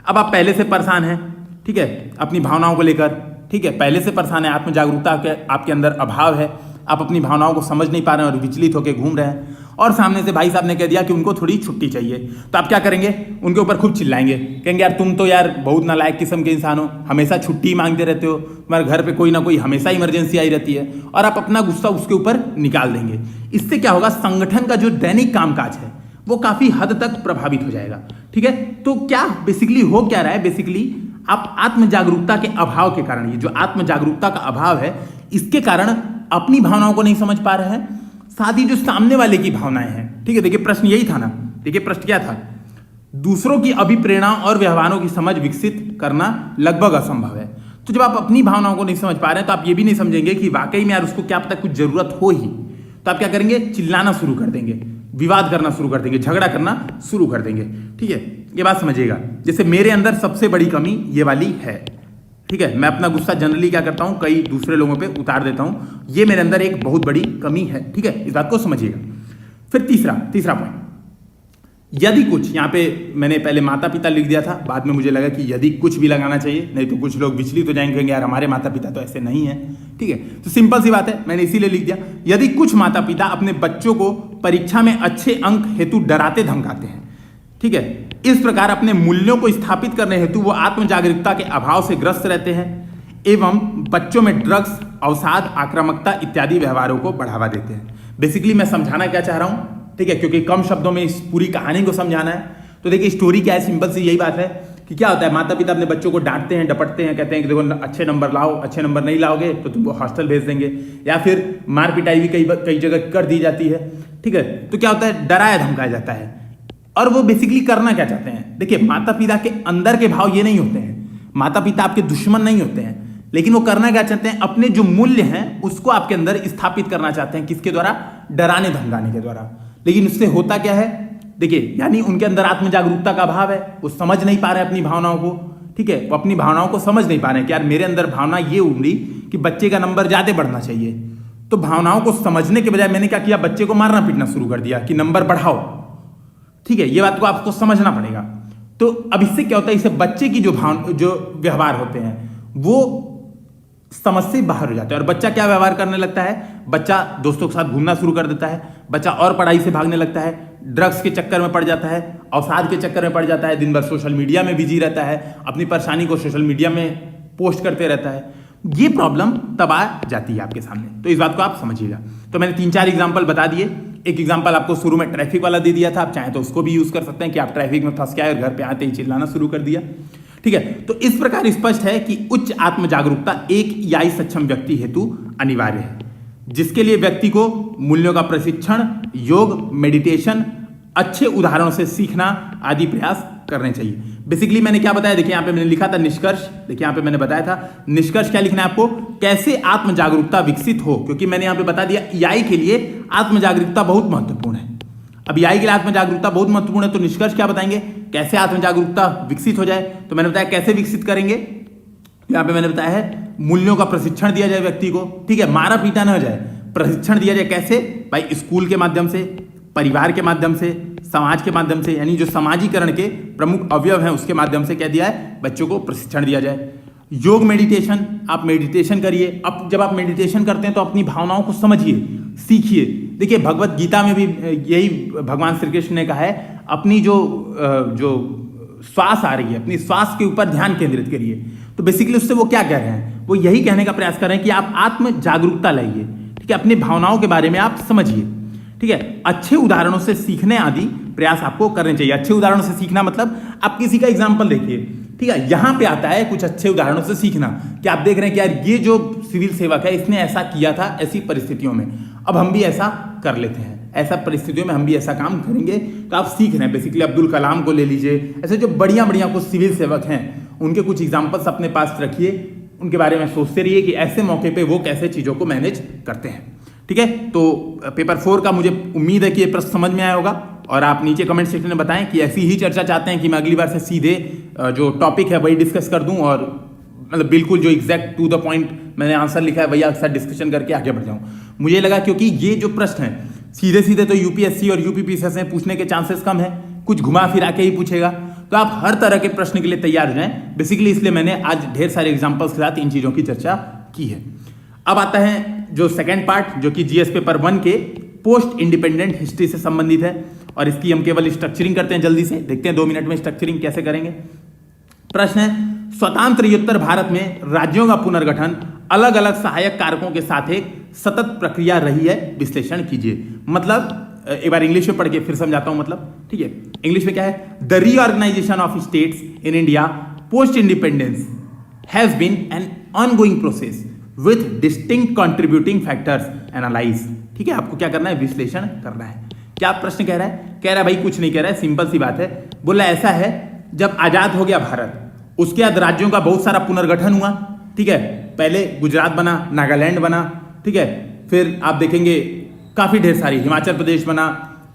अब आप पहले से परेशान हैं, ठीक है, अपनी भावनाओं को लेकर। ठीक है, पहले से परेशान है, आत्म जागरूकता आपके अंदर अभाव है, आप अपनी भावनाओं को समझ नहीं पा रहे हैं और विचलित होकर घूम रहे हैं। और सामने से भाई साहब ने कह दिया कि उनको थोड़ी छुट्टी चाहिए, तो आप क्या करेंगे? उनके ऊपर खूब चिल्लाएंगे, कहेंगे यार तुम तो यार बहुत नालायक किस्म के इंसान हो, हमेशा छुट्टी मांगते रहते हो, तुम्हारे घर पे कोई ना कोई हमेशा इमरजेंसी आई रहती है, और आप अपना गुस्सा उसके ऊपर निकाल देंगे। इससे क्या होगा, संगठन का जो दैनिक कामकाज है वो काफ़ी हद तक प्रभावित हो जाएगा। ठीक है, तो क्या बेसिकली हो क्या रहा है, बेसिकली आप आत्म जागरूकता के अभाव के कारण, ये जो आत्म जागरूकता का अभाव है इसके कारण अपनी भावनाओं को नहीं समझ पा रहे हैं, साथ ही जो सामने वाले की भावनाएं हैं। ठीक है, देखिए प्रश्न यही था ना, देखिए प्रश्न क्या था, दूसरों की अभिप्रेरणा और व्यवहारों की समझ विकसित करना लगभग असंभव है। तो जब आप अपनी भावनाओं को नहीं समझ पा रहे हैं तो आप ये भी नहीं समझेंगे कि वाकई में यार उसको क्या पता कुछ जरूरत हो ही, तो आप क्या करेंगे, चिल्लाना शुरू कर देंगे, विवाद करना शुरू कर देंगे, झगड़ा करना शुरू कर देंगे। ठीक है, ये बात समझिएगा। जैसे मेरे अंदर सबसे बड़ी कमी ये वाली है। ठीक है, मैं अपना गुस्सा जनरली क्या करता हूं, कई दूसरे लोगों पे उतार देता हूं, ये मेरे अंदर एक बहुत बड़ी कमी है। ठीक है, इस बात को समझिएगा। फिर तीसरा पॉइंट, यदि कुछ, यहां पे मैंने पहले माता पिता लिख दिया था, बाद में मुझे लगा कि यदि कुछ भी लगाना चाहिए, नहीं तो कुछ लोग विचलित हो जाएंगे, यार हमारे माता पिता तो ऐसे नहीं है। ठीक है, तो सिंपल सी बात है, मैंने इसीलिए लिख दिया, यदि कुछ माता पिता अपने बच्चों को परीक्षा में अच्छे अंक हेतु डराते धमकाते हैं, ठीक है, इस प्रकार अपने मूल्यों को स्थापित करने हेतु वो आत्म जागरूकता के अभाव से ग्रस्त रहते हैं एवं बच्चों में ड्रग्स, अवसाद, आक्रामकता इत्यादि व्यवहारों को बढ़ावा देते हैं। बेसिकली मैं समझाना क्या चाह रहा हूं, ठीक है, क्योंकि कम शब्दों में इस पूरी कहानी को समझाना है। तो देखिए स्टोरी क्या है, सिंपल सी यही बात है कि क्या होता है, माता पिता अपने बच्चों को डांटते हैं, डपटते हैं, कहते हैं कि देखो अच्छे नंबर लाओ, अच्छे नंबर नहीं लाओगे तो तुमको हॉस्टल भेज देंगे, या फिर मार पिटाई भी कई जगह कर दी जाती है। ठीक है, तो क्या होता है, डराया धमकाया जाता है। और वो बेसिकली करना क्या चाहते हैं, देखिए माता पिता के अंदर के भाव ये नहीं होते हैं, माता पिता आपके दुश्मन नहीं होते हैं, लेकिन वो करना क्या चाहते हैं, अपने जो मूल्य हैं उसको आपके अंदर स्थापित करना चाहते हैं। किसके द्वारा? डराने धमकाने के द्वारा। लेकिन उससे होता क्या है, देखिए यानी उनके अंदर आत्म जागरूकता का अभाव है, वो समझ नहीं पा रहे अपनी भावनाओं को। ठीक है, वो अपनी भावनाओं को समझ नहीं पा रहे हैं कि यार मेरे अंदर भावना ये उमड़ी कि बच्चे का नंबर ज्यादा बढ़ना चाहिए। तो भावनाओं को समझने के बजाय मैंने क्या किया, बच्चे को मारना पीटना शुरू कर दिया कि नंबर बढ़ाओ। ठीक है, ये बात को आपको समझना पड़ेगा। तो अब इससे क्या होता है, इससे बच्चे की जो व्यवहार होते हैं वो समझ से बाहर हो जाते हैं। और बच्चा क्या व्यवहार करने लगता है, बच्चा दोस्तों के साथ घूमना शुरू कर देता है, बच्चा और पढ़ाई से भागने लगता है, ड्रग्स के चक्कर में पड़ जाता है, अवसाद के चक्कर में पड़ जाता है, दिन भर सोशल मीडिया में बिजी रहता है, अपनी परेशानी को सोशल मीडिया में पोस्ट करते रहता है। ये प्रॉब्लम तब आ जाती है आपके सामने, तो इस बात को आप समझिएगा। तो मैंने 3-4 एग्जाम्पल बता दिए। एक एग्जाम्पल आपको शुरू में ट्रैफिक वाला दे दिया था, आप चाहें तो उसको भी यूज कर सकते हैं कि आप ट्रैफिक में फंस गए और घर पे आते ही चिल्लाना शुरू कर दिया। ठीक है, तो इस प्रकार स्पष्ट है कि उच्च आत्म जागरूकता एक EI सक्षम व्यक्ति हेतु अनिवार्य है, जिसके लिए व्यक्ति को मूल्यों का प्रशिक्षण, योग, मेडिटेशन, अच्छे उदाहरणों से सीखना आदि प्रयास करने चाहिए। बेसिकली मैंने क्या बताया, देखिए यहाँ पे मैंने लिखा था निष्कर्ष, देखिए यहाँ पे मैंने बताया था निष्कर्ष क्या लिखना है आपको, कैसे आत्म जागरूकता विकसित हो, क्योंकि मैंने यहाँ पे बता दिया EI के लिए आत्म जागरूकता बहुत महत्वपूर्ण है। अब EI के लिए आत्म जागरूकता बहुत महत्वपूर्ण है, तो निष्कर्ष क्या बताएंगे, कैसे आत्म जागरूकता विकसित हो जाए। तो मैंने बताया कैसे विकसित करेंगे, यहाँ पे मैंने बताया है मूल्यों का प्रशिक्षण दिया जाए व्यक्ति को। ठीक है, मारा पीटा न हो जाए, प्रशिक्षण दिया जाए। कैसे भाई, स्कूल के माध्यम से, परिवार के माध्यम से, समाज के माध्यम से, यानी जो समाजीकरण के प्रमुख अवयव हैं उसके माध्यम से क्या दिया है, बच्चों को प्रशिक्षण दिया जाए। योग, मेडिटेशन, आप मेडिटेशन करिए। अब जब आप मेडिटेशन करते हैं तो अपनी भावनाओं को समझिए, सीखिए। देखिए भगवत गीता में भी यही भगवान श्री कृष्ण ने कहा है, अपनी जो श्वास आ रही है, अपनी श्वास के ऊपर ध्यान केंद्रित करिए। तो बेसिकली उससे वो क्या कह रहे हैं, वो यही कहने का प्रयास कर रहे हैं कि आप आत्म जागरूकता लाइए। ठीक है, अपनी भावनाओं के बारे में आप समझिए। ठीक है, अच्छे उदाहरणों से सीखने आदि प्रयास आपको करने चाहिए। अच्छे उदाहरणों से सीखना मतलब आप किसी का एग्जाम्पल देखिए। ठीक है, यहां पे आता है कुछ अच्छे उदाहरणों से सीखना, कि आप देख रहे हैं कि यार ये जो सिविल सेवक है इसने ऐसा किया था ऐसी परिस्थितियों में, अब हम भी ऐसा कर लेते हैं, ऐसा परिस्थितियों में हम भी ऐसा काम करेंगे। तो आप सीख रहे हैं। बेसिकली अब्दुल कलाम को ले लीजिए, ऐसे जो बढ़िया बढ़िया कुछ सिविल सेवक हैं उनके कुछ एग्जाम्पल्स अपने पास रखिए, उनके बारे में सोचते रहिए कि ऐसे मौके पे वो कैसे चीजों को मैनेज करते हैं। ठीक है, तो पेपर 4 का मुझे उम्मीद है कि ये प्रश्न समझ में आया होगा, और आप नीचे कमेंट सेक्शन में बताएं कि ऐसी ही चर्चा चाहते हैं कि मैं अगली बार से सीधे जो टॉपिक है वही डिस्कस कर दूं, और मतलब बिल्कुल जो एग्जैक्ट टू द पॉइंट मैंने आंसर लिखा है वही आपके साथ डिस्कशन करके आगे बढ़ जाऊं। मुझे लगा क्योंकि ये जो प्रश्न है सीधे सीधे तो यूपीएससी और यूपीपीसीएस में पूछने के चांसेस कम है, कुछ घुमा फिरा के ही पूछेगा, तो आप हर तरह के प्रश्न के लिए तैयार हो जाएं। बेसिकली इसलिए मैंने आज ढेर सारे एग्जाम्पल्स के साथ इन चीजों की चर्चा की है। अब आता है जो सेकेंड पार्ट, जो कि जीएस पेपर 1 के पोस्ट इंडिपेंडेंट हिस्ट्री से संबंधित है, और इसकी हम केवल स्ट्रक्चरिंग करते हैं। जल्दी से देखते हैं 2 मिनट में स्ट्रक्चरिंग कैसे करेंगे। प्रश्न है, स्वतंत्रोत्तर भारत में राज्यों का पुनर्गठन अलग अलग सहायक कारकों के साथ एक सतत प्रक्रिया रही है, विश्लेषण कीजिए। मतलब एक बार इंग्लिश में पढ़ के फिर समझाता हूं। मतलब ठीक है, इंग्लिश में क्या है, the reorganisation of states in India post independence has been an ongoing process with distinct contributing factors analyse. ठीक है, आपको क्या करना है, विश्लेषण करना है। क्या प्रश्न कह रहा है, कह रहा है भाई कुछ नहीं कह रहा है, सिंपल सी बात है। बोला ऐसा है, जब आजाद हो गया भारत उसके बाद राज्यों का बहुत सारा पुनर्गठन हुआ। ठीक है, पहले गुजरात बना, नागालैंड बना, ठीक है, फिर आप देखेंगे काफी ढेर सारी, हिमाचल प्रदेश बना,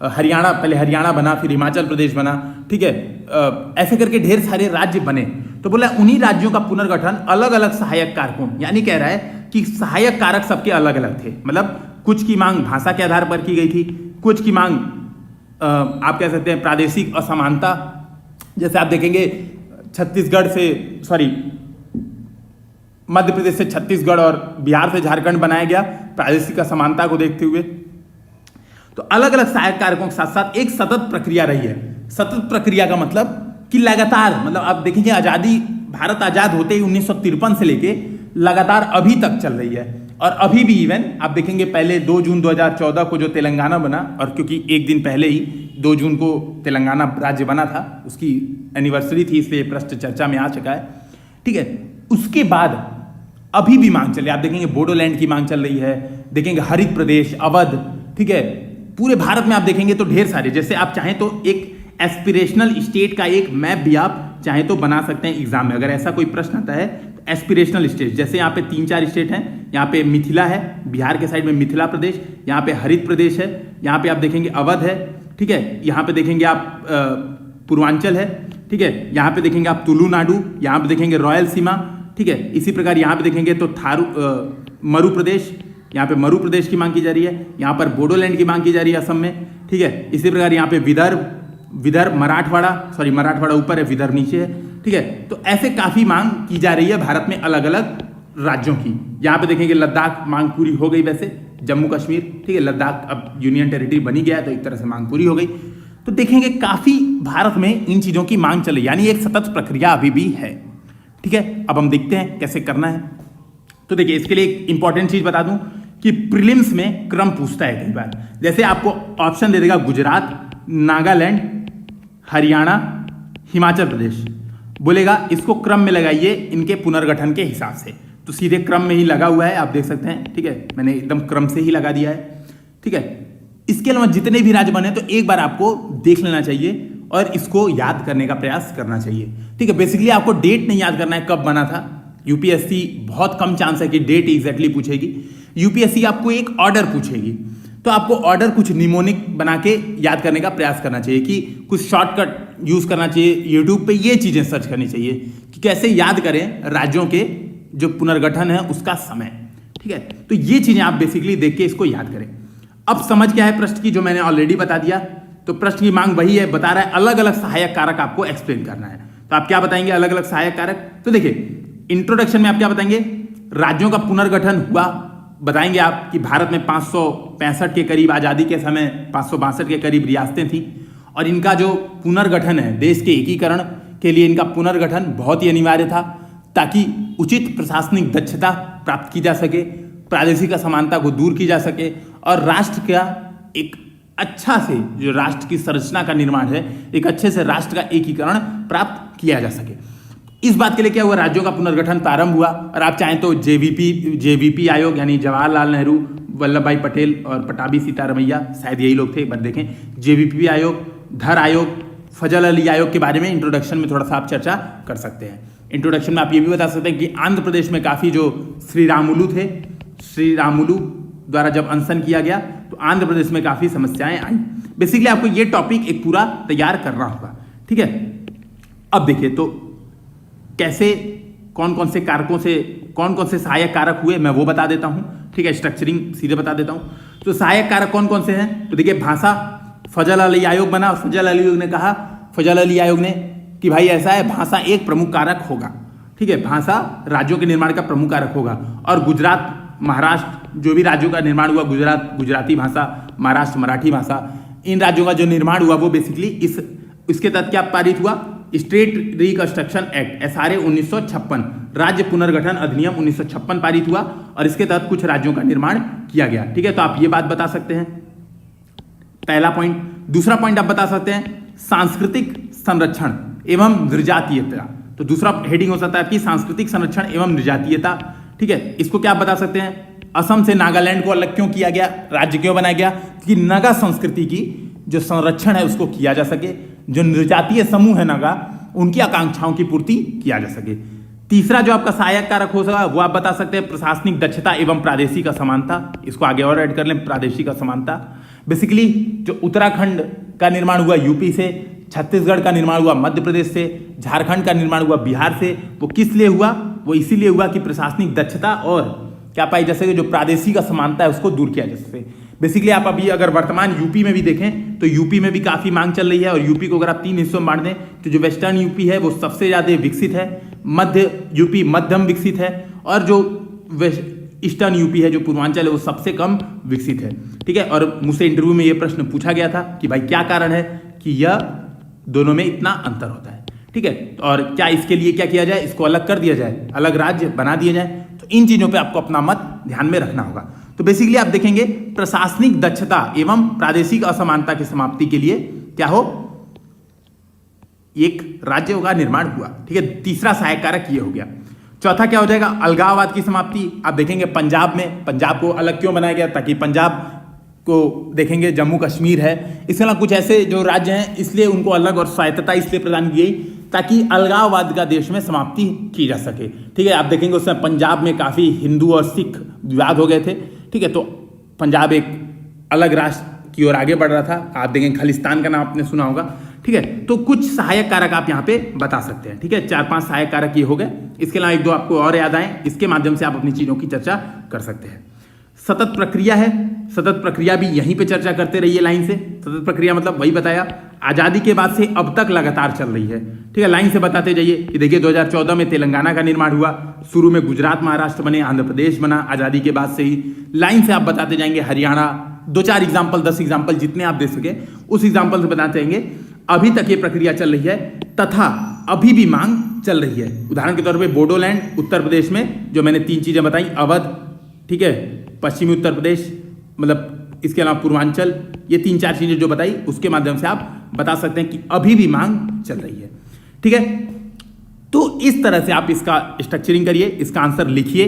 हरियाणा, पहले हरियाणा बना फिर हिमाचल प्रदेश बना। ठीक है, ऐसे करके ढेर सारे राज्य बने। तो बोला उन्हीं राज्यों का पुनर्गठन अलग अलग सहायक कारकों, यानी कह रहा है कि सहायक कारक सबके अलग अलग थे। मतलब कुछ की मांग भाषा के आधार पर की गई थी, कुछ की मांग आप कह सकते हैं प्रादेशिक असमानता, जैसे आप देखेंगे छत्तीसगढ़ से, सॉरी मध्य प्रदेश से छत्तीसगढ़ और बिहार से झारखंड बनाया गया प्रादेशिक असमानता को देखते हुए। तो अलग अलग सहायक कारकों के साथ साथ एक सतत प्रक्रिया रही है। सतत प्रक्रिया का मतलब कि लगातार, मतलब आप देखेंगे आजादी, भारत आजाद होते ही 1953 से लेके लगातार अभी तक चल रही है। और अभी भी इवन आप देखेंगे पहले 2 जून 2014 को जो तेलंगाना बना, और क्योंकि एक दिन पहले ही 2 जून को तेलंगाना राज्य बना था, उसकी एनिवर्सरी थी, इसलिए प्रश्न चर्चा में आ चुका है। ठीक है, उसके बाद अभी भी मांग चल रही है। आप देखेंगे बोडोलैंड की मांग चल रही है, देखेंगे हरित प्रदेश, अवध। ठीक है, पूरे भारत में आप देखेंगे तो ढेर सारे, जैसे आप चाहें तो एक एस्पिरेशनल स्टेट का एक मैप भी आप चाहें तो बना सकते हैं एग्जाम में, अगर ऐसा कोई प्रश्न आता है। एस्पिरेशनल स्टेट, जैसे यहाँ पे 3-4 स्टेट हैं, यहाँ पे मिथिला है, बिहार के साइड में मिथिला प्रदेश, यहाँ पे हरित प्रदेश है, यहाँ पे आप देखेंगे अवध है, ठीक है, यहाँ पे देखेंगे आप पूर्वांचल है, ठीक है, यहाँ पे देखेंगे आप तुलुनाडु, यहाँ पे देखेंगे रॉयल सीमा, ठीक है। इसी प्रकार यहाँ पे देखेंगे तो मरु प्रदेश, यहाँ पे मरु प्रदेश की मांग की जा रही है, यहाँ पर बोडोलैंड की मांग की जा रही है असम में, ठीक है। इसी प्रकार यहाँ पे विदर्भ मराठवाड़ा, सॉरी मराठवाड़ा ऊपर है, विदर्भ नीचे है, ठीक है। तो ऐसे काफी मांग की जा रही है भारत में अलग अलग राज्यों की। यहाँ पे देखेंगे लद्दाख मांग पूरी हो गई, वैसे जम्मू कश्मीर, ठीक है, लद्दाख अब यूनियन टेरिटरी बनी गया है तो एक तरह से मांग पूरी हो गई। तो देखेंगे काफी भारत में इन चीजों की मांग चले, यानी एक सतत प्रक्रिया अभी भी है, ठीक है। अब हम देखते हैं कैसे करना है। तो देखिए इसके लिए एक इंपॉर्टेंट चीज बता दूं कि प्रीलिम्स में क्रम पूछता है कई बार, जैसे आपको ऑप्शन दे देगा गुजरात, नागालैंड, हरियाणा, हिमाचल प्रदेश, बोलेगा इसको क्रम में लगाइए इनके पुनर्गठन के हिसाब से, तो सीधे क्रम में ही लगा हुआ है, आप देख सकते हैं, ठीक है, मैंने एकदम क्रम से ही लगा दिया है, ठीक है। इसके अलावा जितने भी राज्य बने तो एक बार आपको देख लेना चाहिए और इसको याद करने का प्रयास करना चाहिए, ठीक है। बेसिकली आपको डेट नहीं याद करना है कब बना था, यूपीएससी बहुत कम चांस है कि डेट एग्जैक्टली पूछेगी, यूपीएससी आपको एक ऑर्डर पूछेगी, तो आपको ऑर्डर कुछ निमोनिक बना के याद करने का प्रयास करना चाहिए कि कुछ शॉर्टकट यूज करना चाहिए, यूट्यूब पे ये चीजें सर्च करनी चाहिए कि कैसे याद करें राज्यों के जो पुनर्गठन है उसका समय, ठीक है। तो ये चीजें आप बेसिकली देख के इसको याद करें। अब समझ क्या है प्रश्न की, जो मैंने ऑलरेडी बता दिया, तो प्रश्न की मांग वही है, बता रहा है अलग अलग सहायक कारक आपको एक्सप्लेन करना है। तो आप क्या बताएंगे अलग अलग सहायक कारक, तो देखिए इंट्रोडक्शन में आप क्या बताएंगे, राज्यों का पुनर्गठन हुआ, बताएंगे आप कि भारत में 565 के करीब आजादी के समय 562 के करीब रियासतें थी और इनका जो पुनर्गठन है देश के एकीकरण के लिए, इनका पुनर्गठन बहुत ही अनिवार्य था ताकि उचित प्रशासनिक दक्षता प्राप्त की जा सके, प्रादेशिक असमानता को दूर की जा सके और राष्ट्र का एक अच्छा से जो राष्ट्र की संरचना का निर्माण है, एक अच्छे से राष्ट्र का एकीकरण प्राप्त किया जा सके। इस बात के लिए क्या हुआ, राज्यों का पुनर्गठन प्रारंभ हुआ और आप चाहें तो जेवीपी आयोग यानी जवाहरलाल नेहरू, वल्लभ भाई पटेल और पटाभी सीतारमैया, शायद यही लोग थे, एक बार देखें, जेवीपी आयोग, धर आयोग, फजल अली आयोग के बारे में इंट्रोडक्शन में थोड़ा सा आप चर्चा कर सकते हैं। इंट्रोडक्शन में आप ये भी बता सकते हैं कि आंध्र प्रदेश में काफी जो श्री रामुलु थे, श्री रामुलु द्वारा जब अनशन किया गया तो आंध्र प्रदेश में काफी समस्याएं आई। बेसिकली आपको ये टॉपिक एक पूरा तैयार करना होगा, ठीक है। अब देखिए तो कैसे कौन कौन से कारकों से कौन कौन से सहायक कारक हुए मैं वो बता देता हूं, ठीक है, स्ट्रक्चरिंग सीधे बता देता हूं। तो सहायक कारक कौन कौन से हैं, तो देखिए भाषा, फजल अली आयोग बना और फजल अली आयोग ने कहा, फजल अली आयोग ने कि भाई ऐसा है भाषा एक प्रमुख कारक होगा, ठीक है, भाषा राज्यों के निर्माण का प्रमुख कारक होगा। और गुजरात, महाराष्ट्र, जो भी राज्यों का निर्माण हुआ, गुजरात गुजराती भाषा, महाराष्ट्र मराठी भाषा, इन राज्यों का जो निर्माण हुआ वो बेसिकली इसके तहत क्या पारित हुआ, स्टेट रिकंस्ट्रक्शन एक्ट SRA 1956, राज्य पुनर्गठन अधिनियम 1956 पारित हुआ और इसके तहत कुछ राज्यों का निर्माण किया गया, ठीक है। तो आप ये बात बता सकते हैं, पहला पॉइंट। दूसरा पॉइंट आप बता सकते हैं सांस्कृतिक संरक्षण एवं निर्जातीयता, तो दूसरा हेडिंग हो सकता है आपकी सांस्कृतिक संरक्षण एवं निर्जातीयता, ठीक है। इसको क्या बता सकते हैं, असम से नागालैंड को अलग क्यों किया गया, राज्य क्यों बनाया गया, कि नागा संस्कृति की जो संरक्षण है उसको किया जा सके, जो निर्जातीय समूह है नागा उनकी आकांक्षाओं की पूर्ति किया जा सके। तीसरा जो आपका सहायक कारक हो सका वो आप बता सकते हैं प्रशासनिक दक्षता एवं प्रादेशिक असमानता, इसको आगे और ऐड कर लें, प्रादेशिक असमानता। बेसिकली जो उत्तराखंड का निर्माण हुआ यूपी से, छत्तीसगढ़ का निर्माण हुआ मध्य प्रदेश से, झारखंड का निर्माण हुआ बिहार से, वो किस लिए हुआ, वो इसीलिए हुआ कि प्रशासनिक दक्षता और क्या पाई जा सके, जो प्रादेशिक असमानता है उसको दूर किया जा सके। बेसिकली आप अभी अगर वर्तमान यूपी में भी देखें तो यूपी में भी काफी मांग चल रही है और यूपी को अगर आप 3 हिस्सों में बांट दें तो जो वेस्टर्न यूपी है वो सबसे ज्यादा विकसित है, मध्य यूपी मध्यम विकसित है और जो ईस्टर्न यूपी है जो पूर्वांचल है वो सबसे कम विकसित है, ठीक है। और मुझसे इंटरव्यू में ये प्रश्न पूछा गया था कि भाई क्या कारण है कि यह दोनों में इतना अंतर होता है, ठीक है। और क्या इसके लिए क्या किया जाए, इसको अलग कर दिया जाए, अलग राज्य बना दिया जाए, तो इन चीजों पे आपको अपना मत ध्यान में रखना होगा। तो बेसिकली आप देखेंगे प्रशासनिक दक्षता एवं प्रादेशिक असमानता की समाप्ति के लिए क्या हो, एक राज्य का निर्माण हुआ, ठीक है। तीसरा सहायक कारक ये हो गया। चौथा क्या हो जाएगा, अलगाववाद की समाप्ति। आप देखेंगे पंजाब में, पंजाब को अलग क्यों बनाया गया, ताकि पंजाब को देखेंगे जम्मू कश्मीर है, इसके अलावा कुछ ऐसे जो राज्य हैं इसलिए उनको अलग और स्वायत्तता इसलिए प्रदान की गई ताकि अलगाववाद का देश में समाप्ति की जा सके, ठीक है। आप देखेंगे उस समय पंजाब में काफी हिंदू और सिख विवाद हो गए थे, ठीक है। तो पंजाब एक अलग राष्ट्र की ओर आगे बढ़ रहा था। आप देखें खालिस्तान का नाम आपने सुना होगा, ठीक है। तो कुछ सहायक कारक आप यहाँ पे बता सकते हैं, ठीक है। 4-5 सहायक कारक ये हो गए। इसके अलावा 1-2 आपको और याद आए, इसके माध्यम से आप अपनी चीजों की चर्चा कर सकते हैं। सतत प्रक्रिया है, सतत प्रक्रिया भी यहीं पे चर्चा करते रहिए लाइन से। सतत प्रक्रिया मतलब वही बताया, आजादी के बाद से अब तक लगातार चल रही है, ठीक है। लाइन से बताते जाइए कि देखिए 2014 में तेलंगाना का निर्माण हुआ, शुरू में गुजरात महाराष्ट्र बने, आंध्र प्रदेश बना आजादी के बाद से ही। लाइन से आप बताते जाएंगे हरियाणा, 2-4 एग्जाम्पल, 10 एग्जाम्पल जितने आप दे सके उस एग्जाम्पल से बताते जाएंगे। अभी तक ये प्रक्रिया चल रही है तथा अभी भी मांग चल रही है। उदाहरण के तौर पे बोडोलैंड उत्तर प्रदेश में जो मैंने 3 चीजें बताई, अवध, ठीक है, पश्चिमी उत्तर प्रदेश, मतलब इसके अलावा पूर्वांचल, ये 3-4 चीजें जो बताई उसके माध्यम से आप बता सकते हैं कि अभी भी मांग चल रही है, ठीक है। तो इस तरह से आप इसका स्ट्रक्चरिंग करिए, इसका आंसर लिखिए।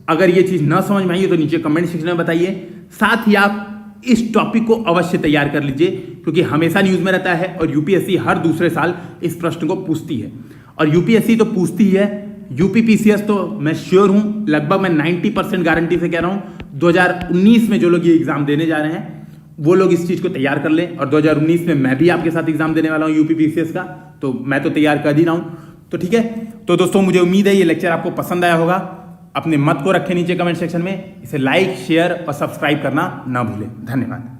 अगर ये चीज ना समझ में आई तो नीचे कमेंट सेक्शन में बताइए। साथ ही आप इस टॉपिक को अवश्य तैयार कर लीजिए, क्योंकि हमेशा न्यूज में रहता है और यूपीएससी हर दूसरे साल इस प्रश्न को पूछती है। और यूपीएससी तो पूछती ही है, यूपीपीसीएस तो मैं श्योर हूं, लगभग मैं 90% गारंटी से कह रहा हूं 2019 में जो लोग ये एग्जाम देने जा रहे हैं वो लोग इस चीज को तैयार कर लें। और 2019 में मैं भी आपके साथ एग्जाम देने वाला हूं यूपीपीसीएस का, तो मैं तो तैयार कर ही रहा हूं। तो ठीक है, तो दोस्तों मुझे उम्मीद है ये लेक्चर आपको पसंद आया होगा। अपने मत को रखें नीचे कमेंट सेक्शन में, इसे लाइक, शेयर और सब्सक्राइब करना ना भूलें। धन्यवाद।